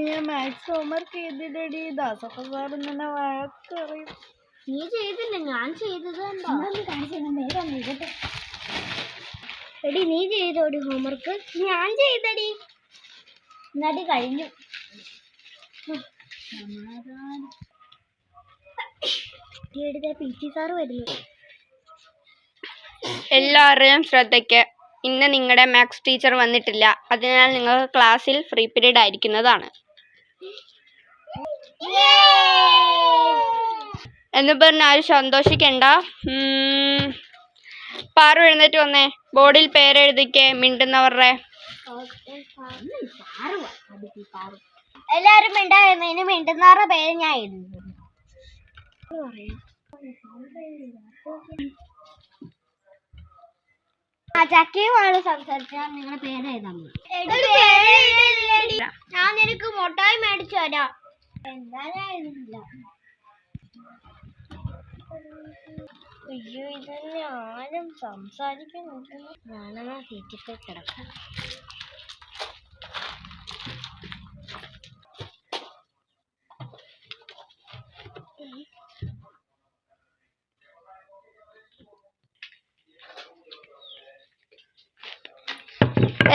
ഞാൻ maths homework ചെയ്തിട്ടടി Dasappa sir തന്നെ വഴക്കറിയും. നീ ചെയ്തില്ല, ഞാൻ ചെയ്തത്. എടി നീ ചെയ്തോടി ഹോംവർക്ക്? ഞാൻ ചെയ്തടി. എന്നടി കഴിഞ്ഞു. PT സാറ് വരുന്നു. എല്ലാവരുടെയും ശ്രദ്ധയ്ക്ക്, ഇന്ന് നിങ്ങളുടെ മാത്സ് ടീച്ചർ വന്നിട്ടില്ല. അതിനാൽ നിങ്ങൾ ക്ലാസ്സിൽ ഫ്രീ പീരീഡ് ആയിരിക്കുന്നതാണ്. എന്ന് പറഞ്ഞാൽ ആരും സന്തോഷിക്കണ്ട. പാറു എഴുന്നേറ്റ് വന്നേ. ബോർഡിൽ പേരെഴുതിക്കേ മിണ്ടുന്നവരുടെ. എല്ലാരും മിണ്ടായിരുന്നതിന് മിണ്ടുന്നവരുടെ പേര് ഞാൻ എഴുതുന്നു. ചക്കയുമാണ് സംസാരിച്ചാൽ നിങ്ങളുടെ പേര് എഴുതാൻ. ഞാൻ നിനക്ക് മുട്ടായി മേടിച്ചു തരാം. എന്തായാലും എഴുതുന്നില്ല. അയ്യോ, ഇതന്നെ ആരും സംസാരിക്കുന്നില്ല. ഞാനെന്നാ സീറ്റിൽ പോയി കിടക്കാം.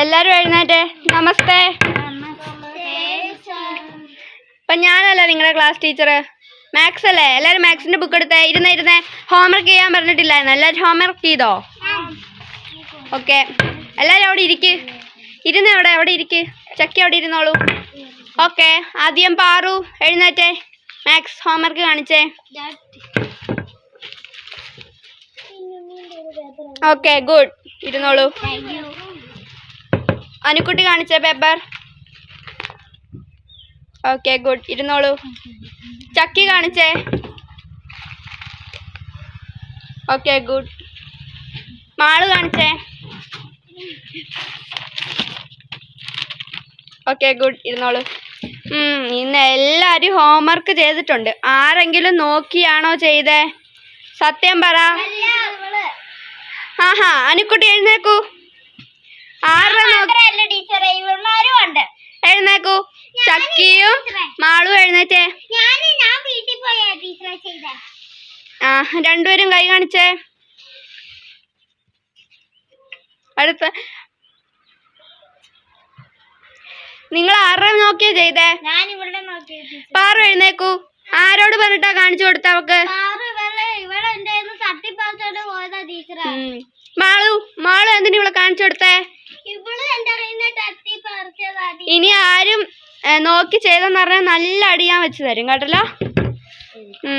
എല്ലാരും എഴുന്നേറ്റേ. നമസ്തേ. അപ്പൊ ഞാനല്ല നിങ്ങളുടെ ക്ലാസ് ടീച്ചർ, മാത്സ് അല്ലേ? എല്ലാരും മാത്സിന്റെ ബുക്ക് എടുത്തേ. ഇരുന്നേ. ഹോംവർക്ക് ചെയ്യാൻ പറഞ്ഞിട്ടില്ലായിരുന്നു. എല്ലാരും ഹോംവർക്ക് ചെയ്തോ? ഓക്കെ, എല്ലാരും അവിടെ ഇരിക്ക്. അവിടെ ഇരിക്ക്. ചക്കി അവിടെ ഇരുന്നോളൂ. ഓക്കെ, ആദ്യം പാറു എഴുന്നേറ്റേ. മാത്സ് ഹോംവർക്ക് കാണിച്ചേ. Okay, good. ഇരുന്നോളൂ. അനുക്കുട്ടി കാണിച്ചേ പേപ്പർ. Okay, good. ഇരുന്നോളൂ. ചക്കി കാണിച്ചേ. Okay, good. മാള് കാണിച്ചേ. Okay, good. ഇരുന്നോളൂ. ഇന്ന് എല്ലാവരും ഹോംവർക്ക് ചെയ്തിട്ടുണ്ട്. ആരെങ്കിലും നോക്കിയാണോ ചെയ്തേ? സത്യം പറ. ആഹാ, അനുക്കുട്ടി എഴുന്നേക്കൂ. എഴുന്നേക്കൂ. ചക്കിയും മാളും എഴുന്നേറ്റേ. രണ്ടുപേരും കൈ കാണിച്ചേ. അടുത്ത നിങ്ങൾ ആരുടെ നോക്കിയാ ചെയ്തേ? പാറു എഴുന്നേക്കൂ. ആരോട് പറഞ്ഞിട്ടാ കാണിച്ചു കൊടുത്ത അവക്ക്? മാളു എന്തിനാ ഇവളെ കാണിച്ചു കൊടുത്തേ? ഇനി ആരും നോക്കി ചെയ്തെന്ന് പറഞ്ഞാൽ നല്ല അടി ഞാൻ വെച്ച് തരും കേട്ടല്ലോ.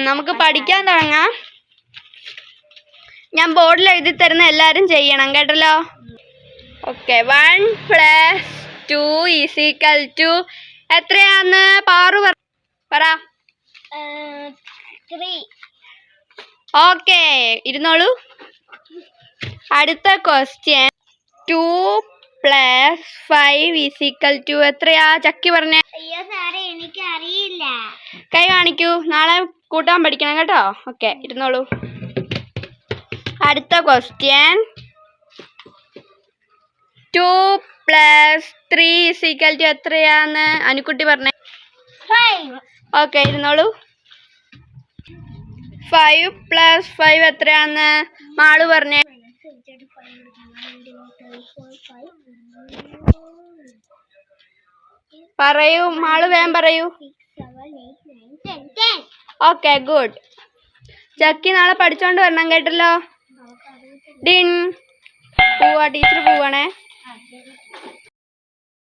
നമുക്ക് പഠിക്കാൻ തുടങ്ങാം. ഞാൻ ബോർഡിൽ എഴുതി തരുന്ന എല്ലാരും ചെയ്യണം കേട്ടല്ലോ. ഓക്കെ, 1 + 2 = എത്രയാന്ന് പാറു പറ. 3. ഓക്കെ, ഇരുന്നോളൂ. അടുത്ത ക്വസ്റ്റ്യൻ. 2 + 5 = എത്രയാ? ചക്കി പറഞ്ഞേ. അയ്യോ സാറേ, എനിക്ക് അറിയില്ല. കൈ കാണിക്കൂ. നാളെ കൂട്ടാൻ പഠിക്കണം കേട്ടോ. ഓക്കെ, ഇരുന്നോളൂ. അടുത്ത ക്വസ്റ്റ്യൻ. 2 + 3 = എത്രയാന്ന് അനുക്കുട്ടി പറഞ്ഞേ. 5. ഓക്കെ, ഇരുന്നോളൂ. 5 + 5 എത്രയാന്ന് മാളു പറഞ്ഞേ. പറയൂ മാളു, വേഗം പറയൂ. Okay, good. ചക്കി നാളെ പഠിച്ചോണ്ട് വരണം കേട്ടല്ലോ. ഡിൻ. ടീച്ചർ പോവാണേ.